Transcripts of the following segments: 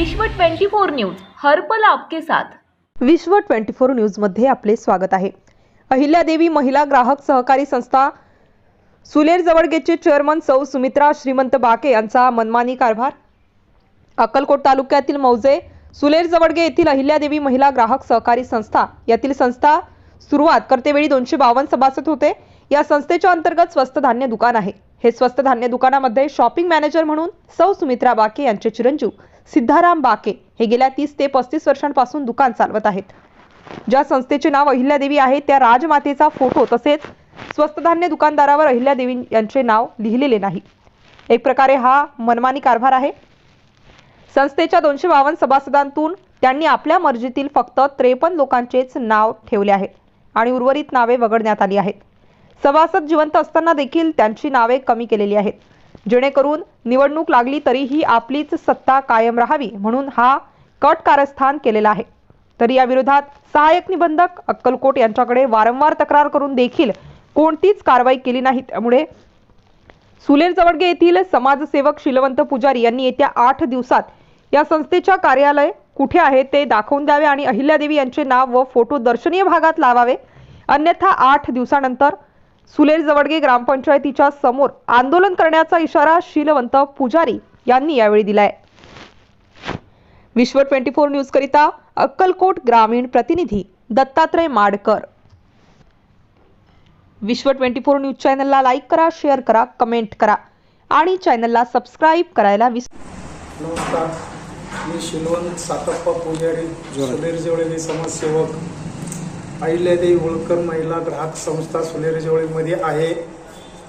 विश्व 24 न्यूज हरपल आपके साथ। विश्व 24 न्यूज मध्ये आपले स्वागत आहे। अहिल्यादेवी महिला ग्राहक सहकारी संस्था सुलेर जवळगेचे चेअरमन सौ सुमित्रा श्रीमंत बाके यांचा मनमानी कारभार। अक्कलकोट तालुक्यातील मौजे सुलेर जवळगे येथील अहिल्यादेवी महिला ग्राहक सहकारी संस्था यातील संस्था सुरुवात करतेवेळी 252 सभासद होते। या संस्थेच्या अंतर्गत स्वस्त धान्य दुकान आहे। हे स्वस्त धान्य दुकानामध्ये शॉपिंग मॅनेजर म्हणून सौ सुमित्रा बाके यांचे चिरंजीव सिद्धाराम बाके हे गेल्या 30 ते 35 वर्षांपासून दुकान चालवत आहेत। ज्या संस्थेचे नाव अहिल्यादेवी आहे त्या राजमातेचा फोटो तसेच स्वस्त धान्य दुकानदारावर अहिल्यादेवी यांचे नाव लिहिलेले नाही। एक प्रकारे हा मनमानी कारभार आहे। संस्थेच्या 252 सभासदांतून त्यांनी आपल्या मर्जीतील फक्त 53 लोकांचेच नाव ठेवले आहे आणि उर्वरित नावे वगळण्यात आली आहेत। सभासद जिवंत असताना देखील त्यांची नावे कमी केलेली आहेत, जेणेकरून निवडणूक लागली तरीही आपलीच सत्ता कायम राहावी म्हणून हा कट कारस्थान केलेला आहे। तरी या विरोधात सहाय्यक निबंधक अक्कलकोट यांच्याकडे वारंवार तक्रार करून देखील कोणतीच कारवाई केली नाही। त्यामुळे सुलेर जवळगे येथील समाजसेवक शीलवंत पुजारी यांनी येत्या 8 दिवसात या संस्थेच्या कार्यालय कुठे आहे ते दाखवून द्यावे आणि अहिल्यादेवी यांचे नाव व फोटो दर्शनीय भागात लावावे, अन्यथा 8 दिवसानंतर सुलेर जवळगे ग्रामपंचायतीच्या समोर आंदोलन करण्याचा इशारा शीलवंत पुजारी यांनी यावेळी दिलाय। विश्व 24 न्यूज करिता अक्कलकोट ग्रामीण प्रतिनिधी दत्तात्रय माडकर। विश्व 24 न्यूज चॅनलला लाईक करा, शेअर करा, कमेंट करा आणि चॅनलला सबस्क्राइब करायला नमस्कार, मी शीलवंत सातप्पा पुजारी सुलेर जवळगे समाजसेवक अहिल्यादेवी होळकर महिला ग्राहक संस्था सुलेर जवळगेमध्ये आहे।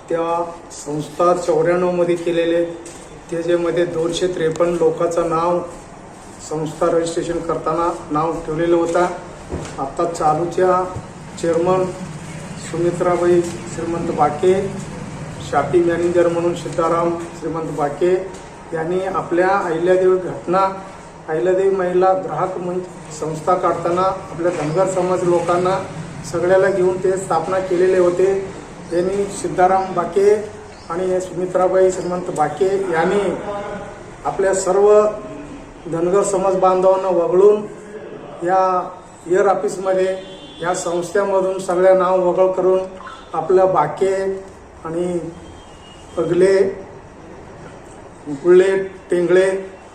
त्या संस्था 94 मध्ये केलेले त्याच्यामध्ये 253 लोकांचं नाव संस्था रजिस्ट्रेशन करताना नाव ठेवलेलं होता। आता चालूच्या चेअरमन सुमित्राबाई श्रीमंत बाके, शॉपिंग मॅनेजर म्हणून सिद्धाराम श्रीमंत बाके यांनी आपल्या अहिल्यादेवी महिला ग्राहक संस्था काढताना आपल्या धनगर समाज लोकांना सगळ्याला घेऊन ते स्थापना केलेले होते। त्यांनी सिद्धाराम बाके आणि सुमित्राबाई श्रीमंत बाके यांनी आपल्या सर्व धनगर समाज बांधवांना वगळून या एअर ऑफिसमध्ये या संस्थेमधून सगळ्या नाव वगळ करून आपलं बाके आणि पगले गुळे टेंगळे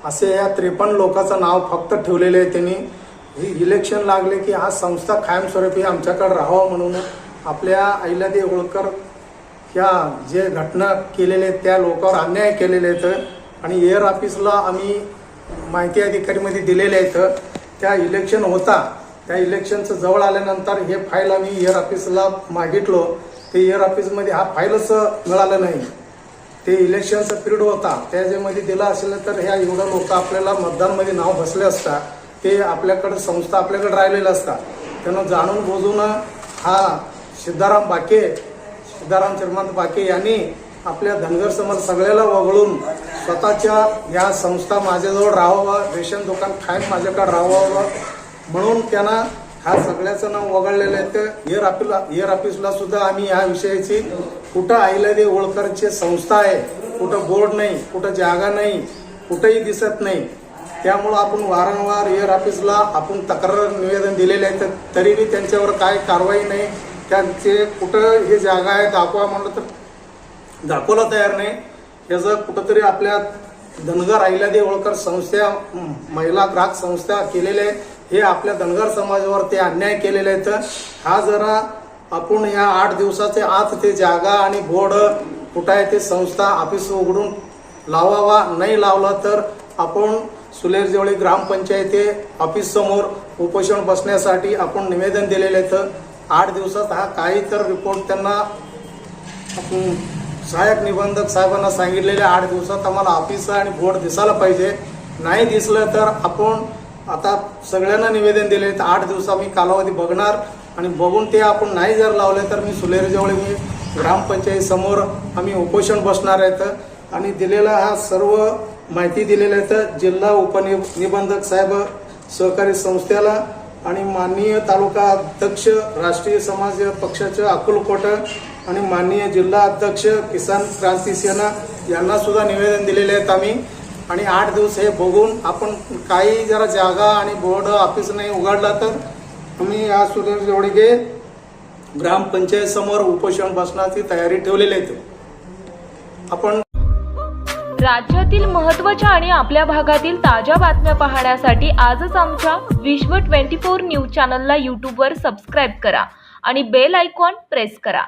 असे या 53 लोकांचं नाव फक्त ठेवलेले आहे। त्यांनी ही इलेक्शन लागले की हा संस्था कायमस्वरूपी आमच्याकडे राहावं म्हणून आपल्या अहिल्यादेवी होळकर ह्या जे घटना केलेले त्या लोकांवर अन्याय केलेले आहेत आणि एअर ऑफिसला आम्ही माहिती अधिकारीमध्ये दिलेले आहेत। त्या इलेक्शन होता, त्या इलेक्शनचं जवळ आल्यानंतर हे फाईल आम्ही एअर ऑफिसला मागितलो, ते एअर ऑफिसमध्ये हा फाईलच मिळालं नाही। ते इलेक्शनचा पिरियड होता, त्याच्यामध्ये दिला असेल तर ह्या एवढं लोक आपल्याला मतदानमध्ये नाव बसले असतात, ते आपल्याकडे संस्था आपल्याकडे राहिलेलं असतात। त्यांना जाणून बुजून हा सिद्धाराम श्रीमंत बाके यांनी आपल्या धनगर समाज सगळ्याला वगळून स्वतःच्या या संस्था माझ्याजवळ राहावं, रेशन दुकान कायम माझ्याकडे राहावं म्हणून त्यांना हा सगळ्याचं नाव वगळलेलं आहे। तर एअर ऑफिसला सुद्धा आम्ही ह्या विषयाची कुठं अहिल्यादेवी होळकरची संस्था आहे, कुठं बोर्ड नाही, कुठं जागा नाही, कुठंही दिसत नाही। त्यामुळं आपण वारंवार एअर ऑफिसला आपण तक्रार निवेदन दिलेले आहे, तरीही त्यांच्यावर काय कारवाई नाही। त्यांचे कुठं हे जागा आहे दाखवा म्हणलं तर दाखवायला तयार नाही। याचं कुठंतरी आपल्या धनगर अहिल्यादेवी होळकर संस्था महिला ग्राहक संस्था केलेले आहे, हे आपल्या धनगर समाजावर ते अन्याय केलेले आहेत। हा जरा आपण या 8 दिवसाचे आत ते जागा आणि बोर्ड कुठं आहे ते संस्था ऑफिस उघडून लावावा, नाही लावला तर आपण सुलेर जवळगे ग्रामपंचायती ऑफिस समोर उपोषण बसण्यासाठी आपण निवेदन दिलेले आहेत। 8 दिवसात हा काही तर रिपोर्ट त्यांना आपण सहाय्यक निबंधक साहेबांना सांगितलेले 8 दिवसात आम्हाला ऑफिस आणि बोर्ड दिसायला पाहिजे, नाही दिसलं तर आपण आता सगळ्यांना निवेदन दिले तर 8 दिवस आम्ही कालावधी बघणार आणि बघून ते आपण नाही जर लावले तर मी सुलेर जवळगे ग्रामपंचायत समोर आम्ही उपोषण बसणार आहेत। आणि दिलेला हा सर्व माहिती दिलेल्या आहेत जिल्हा उपनिबंधक साहेब सहकारी संस्थेला आणि माननीय तालुका अध्यक्ष राष्ट्रीय समाज पक्षाचे अक्कलकोट आणि माननीय जिल्हा अध्यक्ष किसान क्रांती सेना यांना सुद्धा निवेदन दिलेले आहेत आम्ही। आणि 8 दिवस हे बघून आपण काही जरा जागा आणि बोर्ड ऑफिस नाही उघडला तर तुम्ही या सुरेश जवडगे ग्रामपंचायत समोर उपोषण बसण्याची तयारी ठेवलेली आहे. आपण राज्यातील महत्त्वाच्या आणि आपल्या भागातील ताज्या बातम्या पाहण्यासाठी आजच आमच्या विश्व 24 न्यूज चॅनलला यूट्यूबवर सबस्क्राईब करा आणि बेल आयकॉन प्रेस करा.